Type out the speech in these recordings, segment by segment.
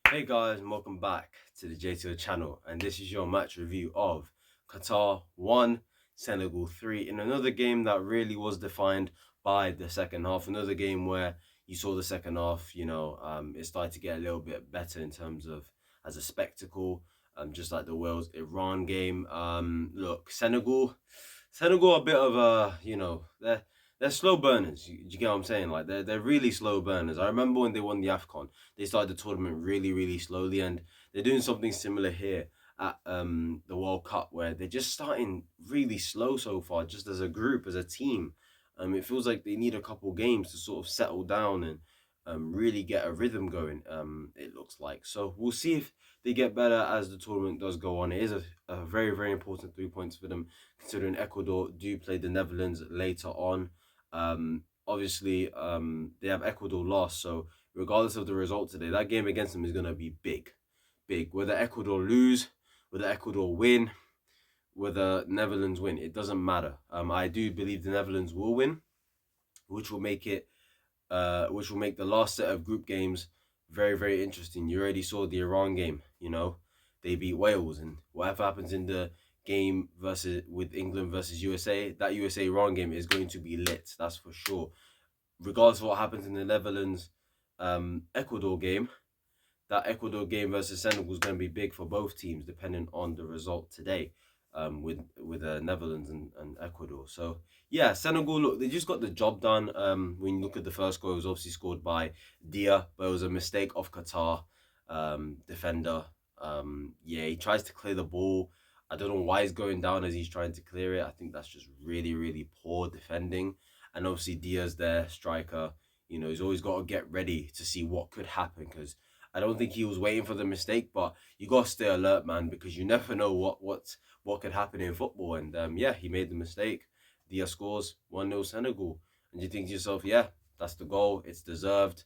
Hey guys, and welcome back to the JTO channel, and this is your match review of Qatar 1, Senegal 3, in another game that really was defined by the second half. Another game where you saw the second half, it started to get a little bit better in terms of as a spectacle, just like the Wales-Iran game. Look, Senegal a bit of they're slow burners. You get what I'm saying? Like they're really slow burners. I remember when they won the AFCON, they started the tournament really, really slowly, and they're doing something similar here at the World Cup, where they're just starting really slow so far, just as a group, as a team. It feels like they need a couple games to sort of settle down and really get a rhythm going. It looks like so. We'll see if they get better as the tournament does go on. It is a very, very important 3 points for them, considering Ecuador do play the Netherlands later on. Obviously, they have Ecuador lost, so regardless of the result today, that game against them is going to be big. Big. Whether Ecuador lose, whether Ecuador win, whether Netherlands win, it doesn't matter. I do believe the Netherlands will win, which will make the last set of group games very, very interesting. You already saw the Iran game, they beat Wales, and whatever happens in the game versus with England versus USA, that USA Iran game is going to be lit. That's for sure. Regardless of what happens in the Netherlands Ecuador game, that Ecuador game versus Senegal is going to be big for both teams, depending on the result today, with Netherlands and Ecuador. So yeah, Senegal, look, they just got the job done. When you look at the first goal, it was obviously scored by Dia, but it was a mistake of Qatar defender. Yeah, he tries to clear the ball. I don't know why he's going down as he's trying to clear it. I think that's just really, really poor defending. And obviously Dia's there, striker. He's always got to get ready to see what could happen, because I don't think he was waiting for the mistake, but you got to stay alert, man, because you never know what could happen in football. And yeah, he made the mistake. Dia scores 1-0 Senegal. And you think to yourself, yeah, that's the goal. It's deserved.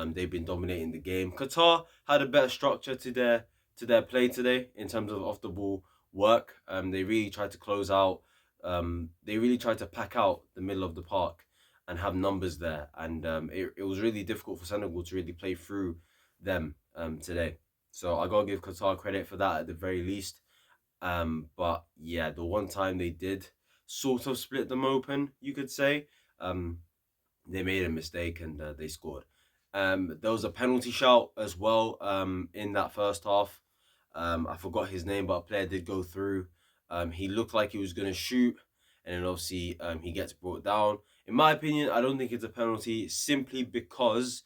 They've been dominating the game. Qatar had a better structure to their play today in terms of off the ball work. They really tried to close out. They really tried to pack out the middle of the park and have numbers there. And it was really difficult for Senegal to really play through them today. So I gotta give Qatar credit for that at the very least. But yeah, the one time they did sort of split them open, you could say, they made a mistake and they scored. There was a penalty shout as well in that first half. I forgot his name, but a player did go through. He looked like he was going to shoot, and then obviously he gets brought down. In my opinion, I don't think it's a penalty simply because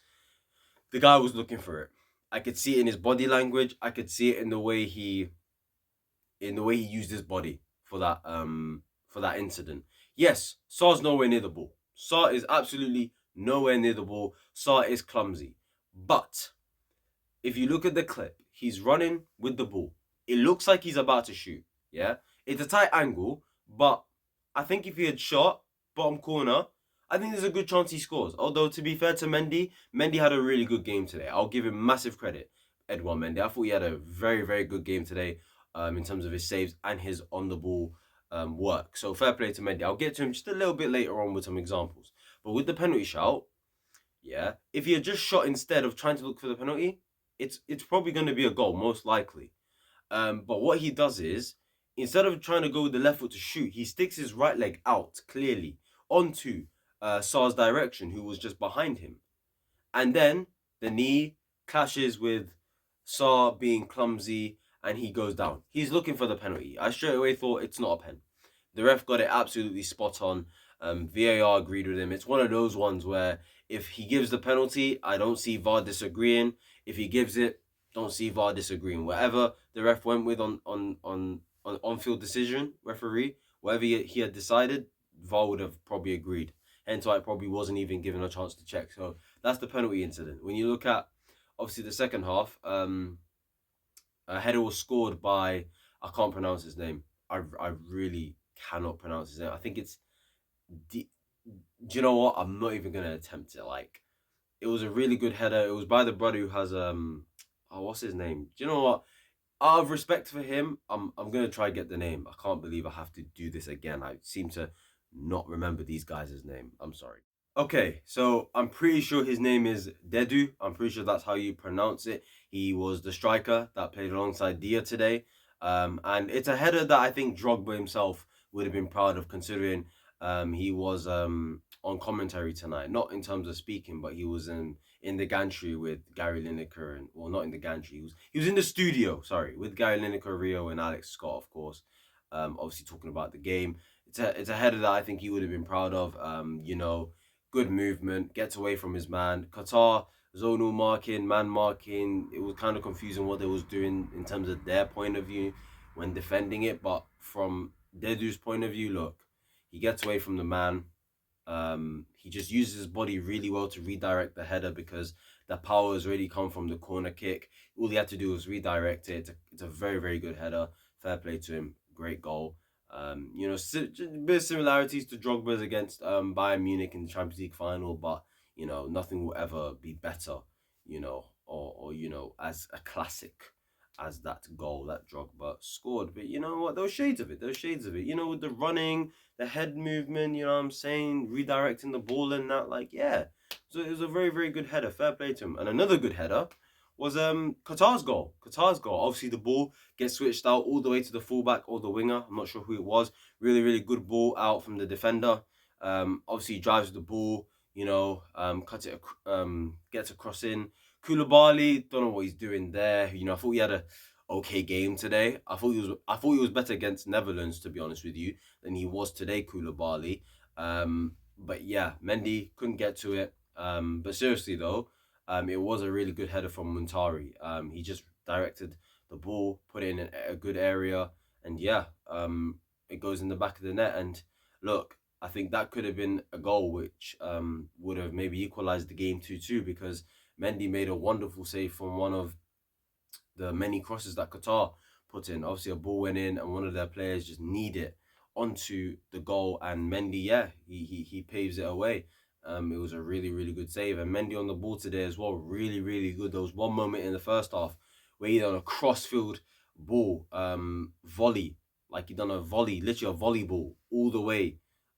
the guy was looking for it. I could see it in his body language. I could see it in the way he used his body for that incident. Yes, Sar's nowhere near the ball. Sar is absolutely nowhere near the ball. Sar is clumsy. But if you look at the clip, he's running with the ball. It looks like he's about to shoot. Yeah, it's a tight angle, but I think if he had shot bottom corner, I think there's a good chance he scores. Although to be fair to Mendy, Mendy had a really good game today. I'll give him massive credit, Edouard Mendy. I thought he had a very, very good game today, in terms of his saves and his on the ball work. So fair play to Mendy. I'll get to him just a little bit later on with some examples. But with the penalty shout, yeah, if he had just shot instead of trying to look for the penalty, it's probably going to be a goal, most likely. But what he does is, instead of trying to go with the left foot to shoot, he sticks his right leg out clearly onto Sar's direction, who was just behind him. And then the knee clashes with Sar being clumsy and he goes down. He's looking for the penalty. I straight away thought it's not a pen. The ref got it absolutely spot on. VAR agreed with him. It's one of those ones where if he gives the penalty, I don't see VAR disagreeing. If he gives it, don't see VAR disagreeing. Whatever the ref went with on field decision, referee, whatever he had decided, VAR would have probably agreed. Hence why it probably wasn't even given a chance to check. So that's the penalty incident. When you look at obviously the second half, a header was scored by, I can't pronounce his name. I really cannot pronounce his name. I think it's do you know what? I'm not even gonna attempt it. Like, it was a really good header. It was by the brother who has what's his name? Do you know what? Out of respect for him, I'm gonna try get the name. I can't believe I have to do this again. I seem to not remember these guys' name. I'm sorry. Okay, so I'm pretty sure his name is Dedu. I'm pretty sure that's how you pronounce it. He was the striker that played alongside Dia today. And it's a header that I think Drogba himself would have been proud of, considering he was on commentary tonight. Not in terms of speaking, but he was in the gantry with Gary Lineker and, well, not in the gantry. He was in the studio, sorry, with Gary Lineker, Rio, and Alex Scott, of course. Obviously talking about the game. It's a header that I think he would have been proud of. Good movement, gets away from his man. Qatar, zonal marking, man marking. It was kind of confusing what they was doing in terms of their point of view when defending it. But from Dedu's point of view, look, he gets away from the man. He just uses his body really well to redirect the header because the power has already come from the corner kick. All he had to do was redirect it. It's a very, very good header. Fair play to him. Great goal. A bit of similarities to Drogba's against Bayern Munich in the Champions League final, but nothing will ever be better, or as a classic as that goal that Drogba scored. But you know what? There were shades of it. There were shades of it. With the running, the head movement, you know what I'm saying? Redirecting the ball and that, like, yeah. So it was a very, very good header. Fair play to him. And another good header was Qatar's goal. Qatar's goal. Obviously the ball gets switched out all the way to the fullback or the winger. I'm not sure who it was. Really, really good ball out from the defender. Obviously he drives the ball, cuts it, gets a cross in. Koulibaly, don't know what he's doing there. I thought he had a okay game today. I thought he was better against Netherlands, to be honest with you, than he was today, Koulibaly. But yeah, Mendy couldn't get to it. But seriously though, it was a really good header from Muntari. He just directed the ball, put it in a good area, and yeah, it goes in the back of the net. And look, I think that could have been a goal which would have maybe equalized the game 2-2 because Mendy made a wonderful save from one of the many crosses that Qatar put in. Obviously, a ball went in, and one of their players just kneed it onto the goal. And Mendy, yeah, he paves it away. It was a really, really good save. And Mendy on the ball today as well, really, really good. There was one moment in the first half where he done a crossfield ball, volley, like he done a volley, literally a volleyball all the way.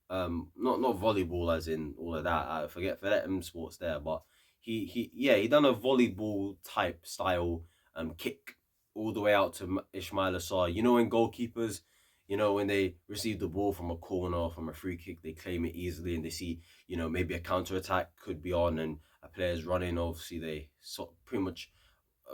Not volleyball as in all of that. I forget M sports there, but he done a volleyball type style kick all the way out to Ismail Assar. When goalkeepers, when they receive the ball from a corner or from a free kick, they claim it easily and they see, maybe a counter attack could be on and a player's running. Obviously, they pretty much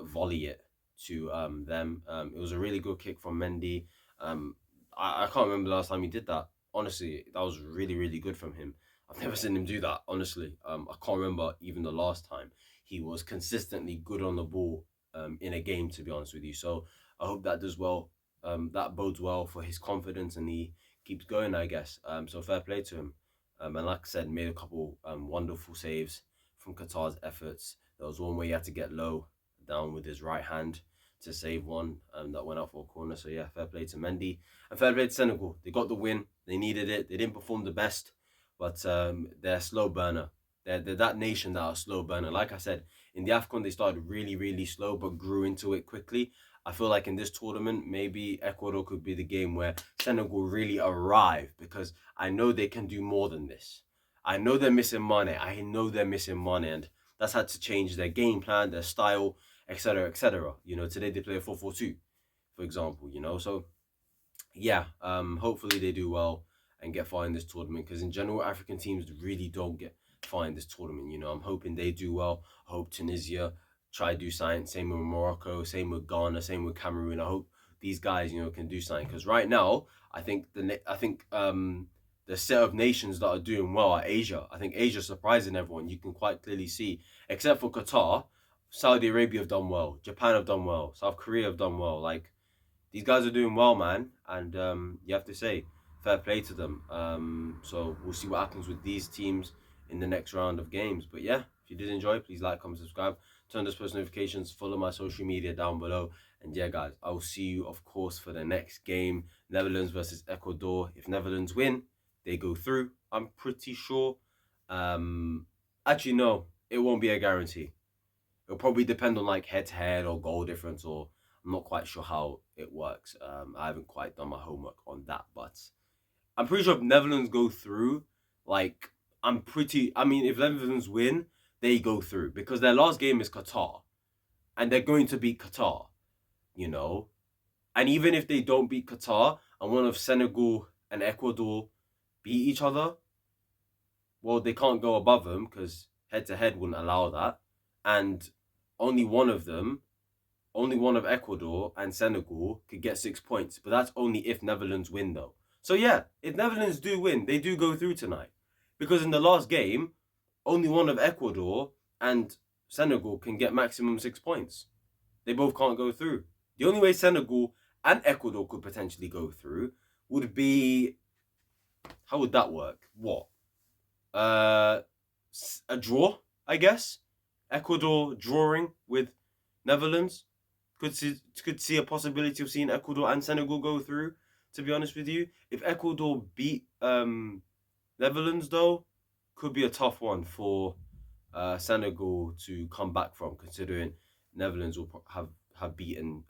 volley it to them. It was a really good kick from Mendy. I can't remember the last time he did that. Honestly, that was really, really good from him. I've never seen him do that, honestly. I can't remember even the last time he was consistently good on the ball in a game, to be honest with you. So I hope that does well. That bodes well for his confidence and he keeps going, I guess. So fair play to him. And like I said, made a couple wonderful saves from Qatar's efforts. There was one where he had to get low down with his right hand to save one that went out for a corner. So yeah, fair play to Mendy and fair play to Senegal. They got the win. They needed it. They didn't perform the best, but they're a slow burner. They're that nation that are slow burner. Like I said, in the AFCON, they started really, really slow, but grew into it quickly. I feel like in this tournament, maybe Ecuador could be the game where Senegal really arrive because I know they can do more than this. I know they're missing Mane. I know they're missing Mane, and that's had to change their game plan, their style, etc., etc. Today they play a 4-4-2, for example. So yeah, hopefully they do well and get far in this tournament because in general, African teams really don't get far in this tournament. I'm hoping they do well. I hope Tunisia try to do something. Same with Morocco, same with Ghana, same with Cameroon. I hope these guys, can do something because right now, the set of nations that are doing well are Asia. I think Asia surprising everyone. You can quite clearly see, except for Qatar, Saudi Arabia have done well, Japan have done well, South Korea have done well. Like these guys are doing well, man, and you have to say fair play to them. So we'll see what happens with these teams in the next round of games. But yeah, if you did enjoy, please like, comment, subscribe, turn those post notifications, follow my social media down below. And yeah, guys, I will see you, of course, for the next game, Netherlands versus Ecuador. If Netherlands win, they go through. I'm pretty sure. Actually, no, it won't be a guarantee. It'll probably depend on like head to head or goal difference, or I'm not quite sure how it works. I haven't quite done my homework on that, but I'm pretty sure if Netherlands go through, like I mean, if Netherlands win, they go through because their last game is Qatar, and they're going to beat Qatar. You know, and even if they don't beat Qatar and one of Senegal and Ecuador beat each other, well, they can't go above them because head to head wouldn't allow that. And only one of them, only one of Ecuador and Senegal could get 6 points. But that's only if Netherlands win, though. So yeah, if Netherlands do win, they do go through tonight. Because in the last game, only one of Ecuador and Senegal can get maximum 6 points. They both can't go through. The only way Senegal and Ecuador could potentially go through would be, how would that work? What? A draw, I guess. Ecuador drawing with Netherlands could see a possibility of seeing Ecuador and Senegal go through. To be honest with you, if Ecuador beat Netherlands, though, could be a tough one for Senegal to come back from, considering Netherlands will have beaten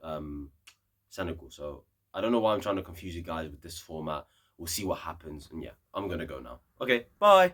Senegal. So I don't know why I'm trying to confuse you guys with this format. We'll see what happens. And yeah, I'm gonna go now. Okay, bye.